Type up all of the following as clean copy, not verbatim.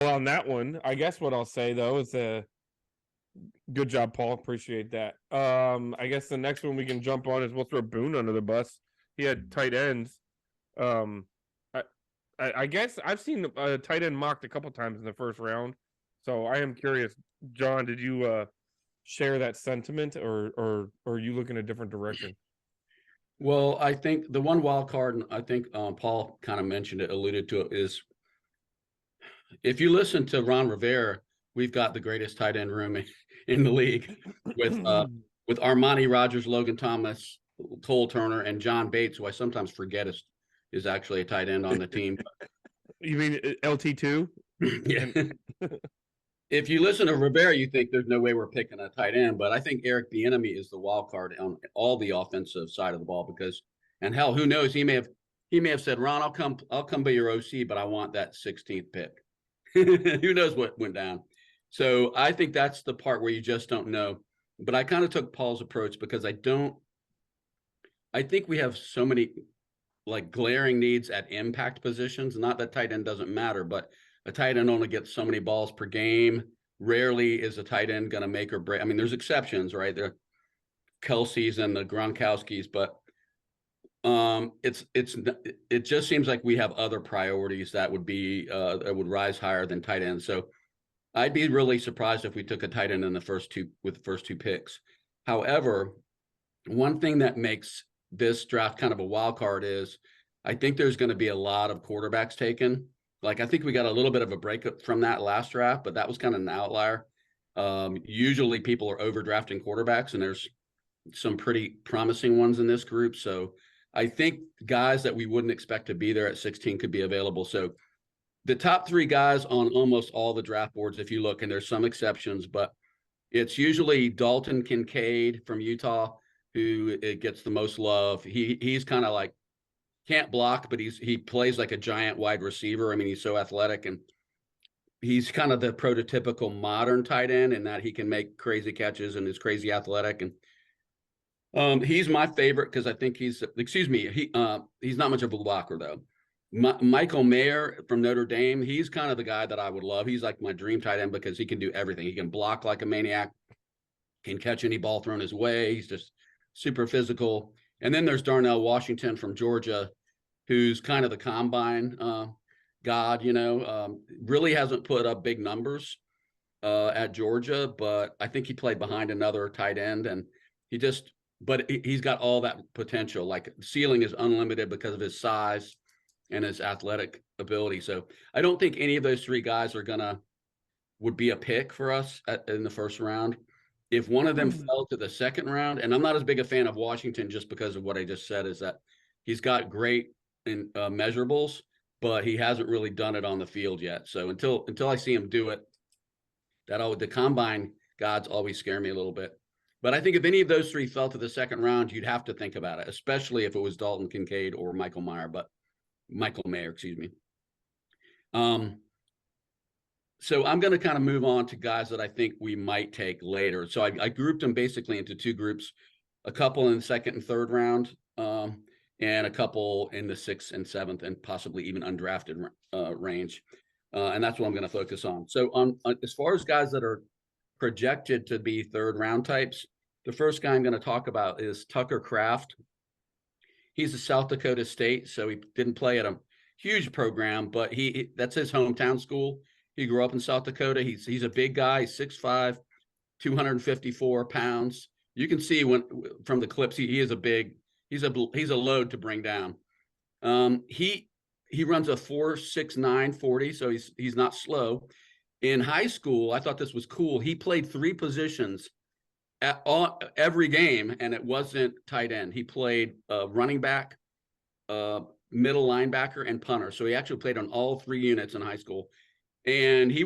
Well, on that one, I guess what I'll say though is good job, Paul. Appreciate that. I guess the next one we can jump on is we'll throw Boone under the bus. He had tight ends. Um, I, I guess I've seen a tight end mocked a couple times in the first round. So I am curious, John. Did you share that sentiment, or are you looking a different direction? Well, I think the one wild card, and I think Paul kind of mentioned it, alluded to it, is if you listen to Ron Rivera, we've got the greatest tight end room in the league with Armani Rogers, Logan Thomas, Cole Turner, and John Bates, who I sometimes forget is actually a tight end on the team. You mean LT2? Yeah. If you listen to Rivera, you think there's no way we're picking a tight end, but I think Eric Bieniemy is the wild card on all the offensive side of the ball because, and hell, who knows? He may have said, Ron, I'll come be your OC, but I want that 16th pick. Who knows what went down? So I think that's the part where you just don't know. But I kind of took Paul's approach because I think we have so many like glaring needs at impact positions. Not that tight end doesn't matter, but a tight end only gets so many balls per game. Rarely is a tight end going to make or break. I mean, there's exceptions, right? There are Kelsey's and the Gronkowski's, but it just seems like we have other priorities that would rise higher than tight end. So I'd be really surprised if we took a tight end in the first two picks. However, one thing that makes this draft kind of a wild card is I think there's going to be a lot of quarterbacks taken. Like I think we got a little bit of a breakup from that last draft, but that was kind of an outlier. Usually people are overdrafting quarterbacks, and there's some pretty promising ones in this group. So I think guys that we wouldn't expect to be there at 16 could be available. So the top three guys on almost all the draft boards, if you look, and there's some exceptions, but it's usually Dalton Kincaid from Utah, who it gets the most love. He's kind of like can't block, but he plays like a giant wide receiver. I mean, he's so athletic, and he's kind of the prototypical modern tight end in that he can make crazy catches and is crazy athletic. And he's my favorite because I think he's not much of a blocker though. Michael Mayer from Notre Dame, he's kind of the guy that I would love. He's like my dream tight end because he can do everything. He can block like a maniac, can catch any ball thrown his way. He's just super physical. And then there's Darnell Washington from Georgia, who's kind of the combine god, really hasn't put up big numbers at Georgia, but I think he played behind another tight end, and he's got all that potential. Like ceiling is unlimited because of his size and his athletic ability. So I don't think any of those three guys would be a pick for us in the first round. If one of them fell to the second round, and I'm not as big a fan of Washington just because of what I just said, is that he's got great measurables, but he hasn't really done it on the field yet. So until I see him do it, the combine gods always scare me a little bit. But I think if any of those three fell to the second round, you'd have to think about it, especially if it was Dalton Kincaid or Michael Mayer, excuse me. So I'm going to kind of move on to guys that I think we might take later. So I grouped them basically into two groups, a couple in the second and third round, and a couple in the sixth and seventh, and possibly even undrafted range. And that's what I'm going to focus on. So as far as guys that are projected to be third round types, the first guy I'm going to talk about is Tucker Kraft. He's a South Dakota State, so he didn't play at a huge program, but that's his hometown school. He grew up in South Dakota. He's a big guy. He's 6'5", 254 pounds. You can see from the clips he's a load to bring down. He runs a 4.69 40, so he's not slow. In high school, I thought this was cool. He played three positions at every game, and it wasn't tight end. He played running back, middle linebacker, and punter. So he actually played on all three units in high school. And he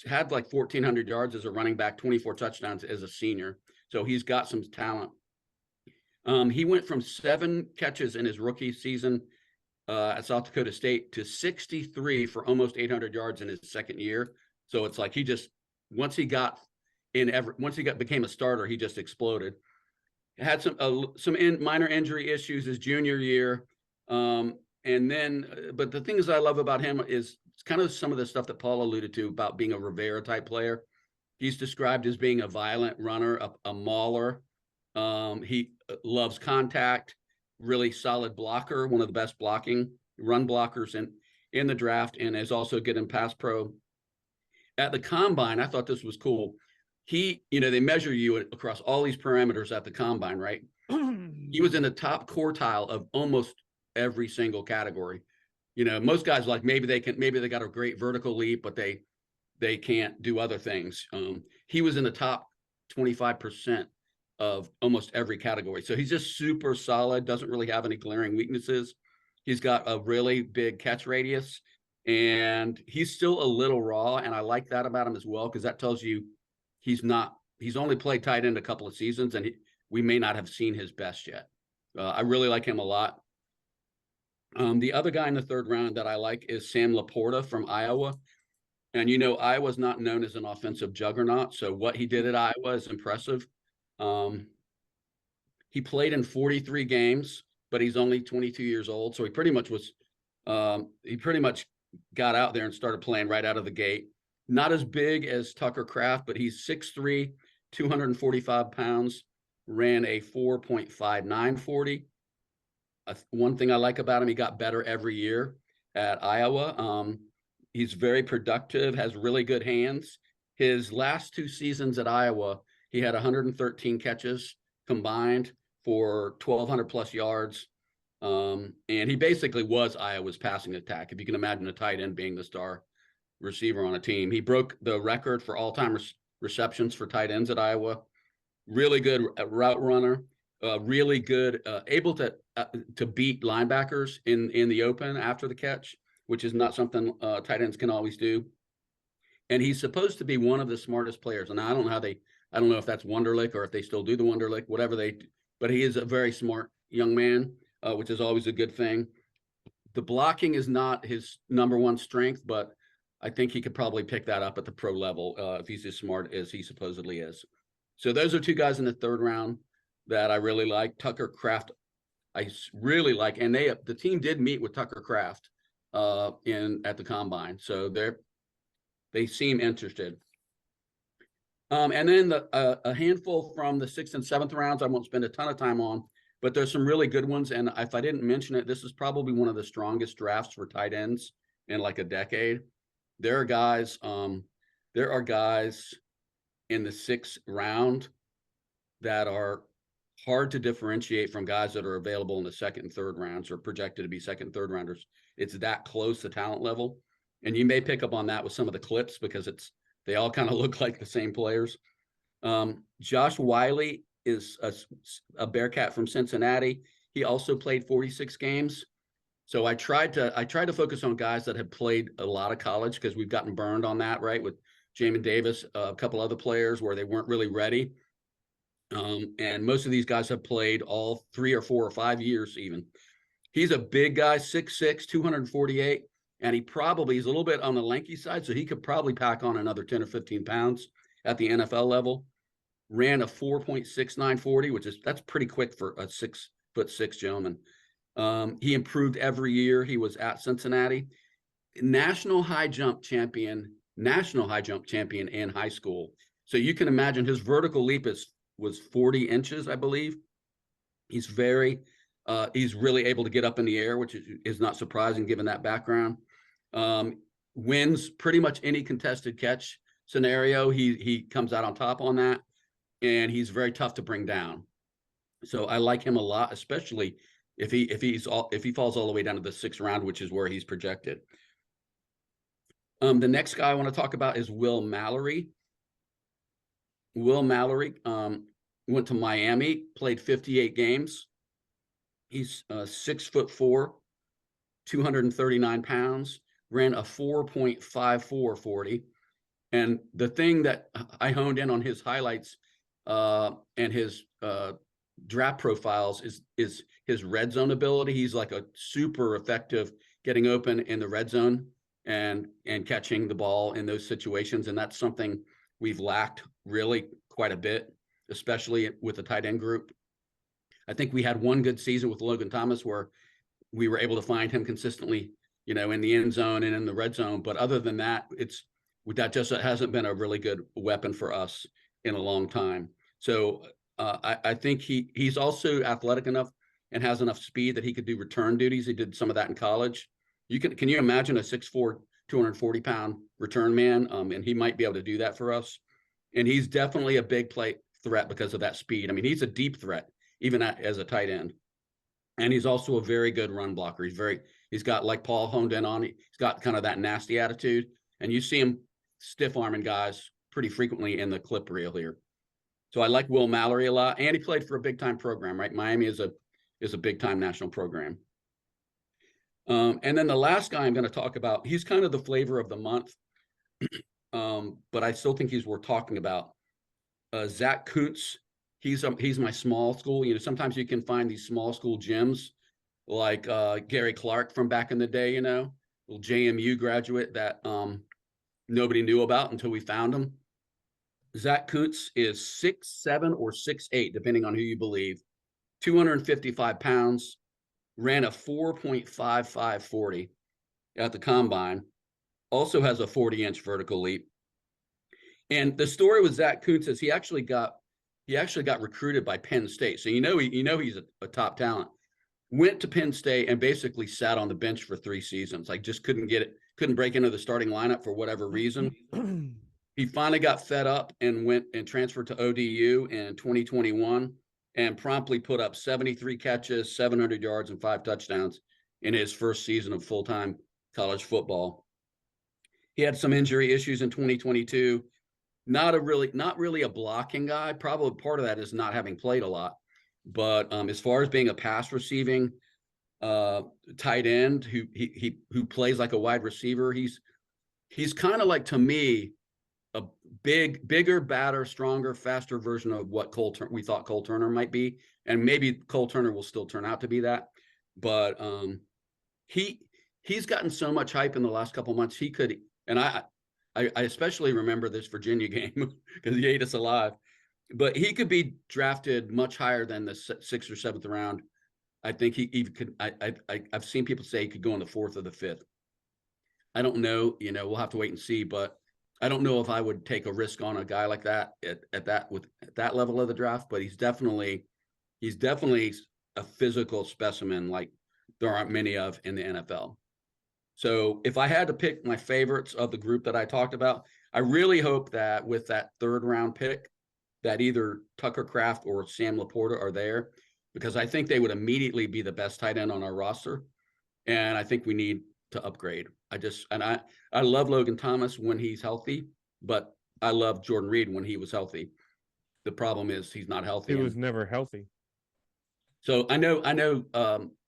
had like 1,400 yards as a running back, 24 touchdowns as a senior. So he's got some talent. He went from 7 catches in his rookie season at South Dakota State to 63 for almost 800 yards in his second year. So it's like once he became a starter, he just exploded. Had some minor injury issues his junior year. But the things I love about him is kind of some of the stuff that Paul alluded to about being a Rivera type player. He's described as being a violent runner, a mauler. He loves contact, really solid blocker, one of the best blocking run blockers in the draft, and is also good in pass pro. At the combine, I thought this was cool. They measure you across all these parameters at the combine, right? He was in the top quartile of almost every single category. Most guys, like, maybe they got a great vertical leap, but they can't do other things. He was in the top 25% of almost every category. So he's just super solid, doesn't really have any glaring weaknesses. He's got a really big catch radius, and he's still a little raw. And I like that about him as well, because that tells you he's only played tight end a couple of seasons, and we may not have seen his best yet. I really like him a lot. The other guy in the third round that I like is Sam Laporta from Iowa. And, Iowa's not known as an offensive juggernaut. So what he did at Iowa is impressive. He played in 43 games, but he's only 22 years old. So he pretty much got out there and started playing right out of the gate. Not as big as Tucker Kraft, but he's 6'3", 245 pounds, ran a 4.59 40. One thing I like about him, he got better every year at Iowa. He's very productive, has really good hands. His last 2 seasons at Iowa, he had 113 catches combined for 1,200 plus yards. And he basically was Iowa's passing attack. If you can imagine a tight end being the star receiver on a team. He broke the record for all-time receptions for tight ends at Iowa. Really good route runner. Really good, able to beat linebackers in the open after the catch, which is not something tight ends can always do. And he's supposed to be one of the smartest players. And I don't know if that's Wonderlic or if they still do the Wonderlic, whatever but he is a very smart young man, which is always a good thing. The blocking is not his number one strength, but I think he could probably pick that up at the pro level if he's as smart as he supposedly is. So those are 2 guys in the third round that I really like. Tucker Kraft, I really like, and the team did meet with Tucker Kraft at the combine, so they seem interested. And then a handful from the 6th and 7th rounds, I won't spend a ton of time on, but there's some really good ones. And if I didn't mention it, this is probably one of the strongest drafts for tight ends in like a decade. There are guys in the 6th round that are hard to differentiate from guys that are available in the 2nd and 3rd rounds or projected to be 2nd and 3rd rounders. It's that close to talent level. And you may pick up on that with some of the clips because they all kind of look like the same players. Josh Wiley is a Bearcat from Cincinnati. He also played 46 games. So I tried to focus on guys that had played a lot of college, because we've gotten burned on that, right? With Jamin Davis, a couple other players where they weren't really ready. And most of these guys have played all 3 or 4 or 5 years even. He's a big guy, 6'6", 248, and he's a little bit on the lanky side, so he could probably pack on another 10 or 15 pounds at the NFL level. Ran a 4.69 40, that's pretty quick for a 6'6" gentleman. He improved every year he was at Cincinnati. National high jump champion in high school. So you can imagine his vertical leap was 40 inches, I believe. He's really able to get up in the air, which is not surprising given that background. Wins pretty much any contested catch scenario. He comes out on top on that, and he's very tough to bring down. So I like him a lot, especially if he falls all the way down to the 6th round, which is where he's projected. The next guy I want to talk about is Will Mallory. Will Mallory went to Miami, played 58 games. He's 6'4", 239 pounds, ran a 4.54 40. And the thing that I honed in on his highlights and his draft profiles is his red zone ability. He's like a super effective getting open in the red zone and catching the ball in those situations. And that's something we've lacked really quite a bit, especially with the tight end group. I think we had one good season with Logan Thomas where we were able to find him consistently in the end zone and in the red zone. But other than that, that just hasn't been a really good weapon for us in a long time. So I think he's also athletic enough and has enough speed that he could do return duties. He did some of that in college. Can you imagine a 6'4", 240-pound return man? And he might be able to do that for us. And he's definitely a big play threat because of that speed. I mean, he's a deep threat, even as a tight end. And he's also a very good run blocker. He's got, like Paul honed in on, he's got kind of that nasty attitude. And you see him stiff arming guys pretty frequently in the clip reel here. So I like Will Mallory a lot. And he played for a big time program, right? Miami is a big time national program. And then the last guy I'm going to talk about, he's kind of the flavor of the month. But I still think he's worth talking about. Zach Kuntz, he's my small school. Sometimes you can find these small school gyms like Gary Clark from back in the day, little JMU graduate that nobody knew about until we found him. Zach Kuntz is 6'7" or 6'8", depending on who you believe, 255 pounds, ran a 4.55 40 at the combine, also has a 40-inch vertical leap. And the story with Zach Kuntz is he actually got recruited by Penn State. So he's a top talent. Went to Penn State and basically sat on the bench for 3 seasons. Like just couldn't break into the starting lineup for whatever reason. He finally got fed up and went and transferred to ODU in 2021 and promptly put up 73 catches, 700 yards, and 5 touchdowns in his first season of full-time college football. He had some injury issues in 2022. Not really a blocking guy. Probably part of that is not having played a lot. But as far as being a pass receiving tight end who plays like a wide receiver, he's kind of like, to me, a bigger, badder, stronger, faster version of what we thought Cole Turner might be. And maybe Cole Turner will still turn out to be that. But he's gotten so much hype in the last couple of months. He could, and I especially remember this Virginia game because he ate us alive. But he could be drafted much higher than the 6th or 7th round. I think he even could. I've seen people say he could go in the 4th or the 5th. I don't know. We'll have to wait and see. But I don't know if I would take a risk on a guy like that at that level of the draft. But he's definitely a physical specimen like there aren't many of in the NFL. So if I had to pick my favorites of the group that I talked about, I really hope that with that 3rd round pick, that either Tucker Kraft or Sam Laporta are there, because I think they would immediately be the best tight end on our roster. And I think we need to upgrade. I love Logan Thomas when he's healthy, but I love Jordan Reed when he was healthy. The problem is he's not healthy. He was never healthy. So I know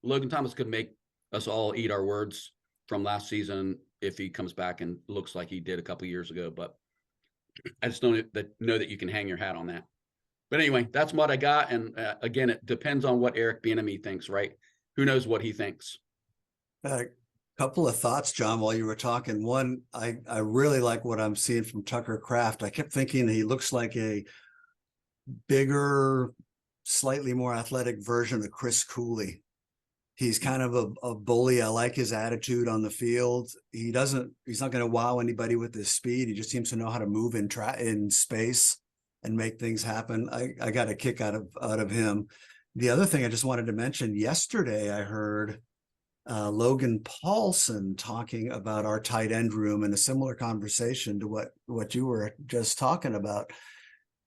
Logan Thomas could make us all eat our words from last season if he comes back and looks like he did a couple of years ago, but I just don't know that you can hang your hat on that. But anyway, that's what I got. And again, it depends on what Eric Bieniemy thinks, right? Who knows what he thinks? Couple of thoughts, John, while you were talking. One, I really like what I'm seeing from Tucker Kraft. I kept thinking he looks like a bigger, slightly more athletic version of Chris Cooley. He's kind of a bully. I like his attitude on the field. He's not going to wow anybody with his speed. He just seems to know how to move in space and make things happen. I got a kick out of him. The other thing I just wanted to mention, yesterday I heard Logan Paulson talking about our tight end room in a similar conversation to what you were just talking about.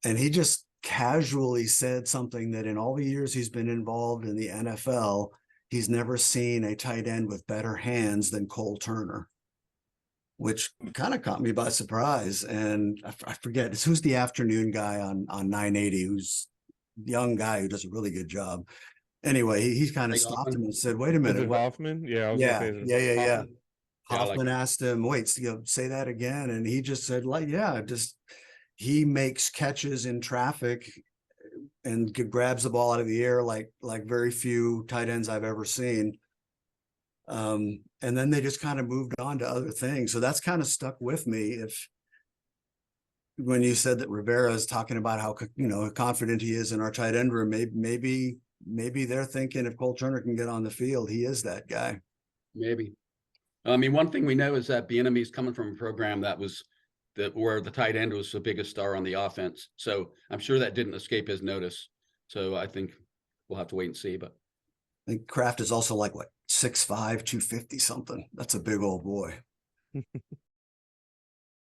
And he just casually said something that in all the years he's been involved in the NFL, he's never seen a tight end with better hands than Cole Turner, which kind of caught me by surprise. And I forget, who's the afternoon guy on 980, who's the young guy who does a really good job. Anyway, he kind of stopped him and said, wait a minute. Hoffman? Yeah. Yeah. Hoffman asked him, wait, say that again. And he just said, he makes catches in traffic and grabs the ball out of the air like very few tight ends I've ever seen. And then they just kind of moved on to other things. So that's kind of stuck with me. When you said that Rivera is talking about how confident he is in our tight end room, maybe they're thinking if Cole Turner can get on the field, he is that guy. Maybe. I mean, one thing we know is that Bieniemy's coming from a program where the tight end was the biggest star on the offense. So I'm sure that didn't escape his notice. So I think we'll have to wait and see. But I think Kraft is also like what 6'5", 250 something. That's a big old boy.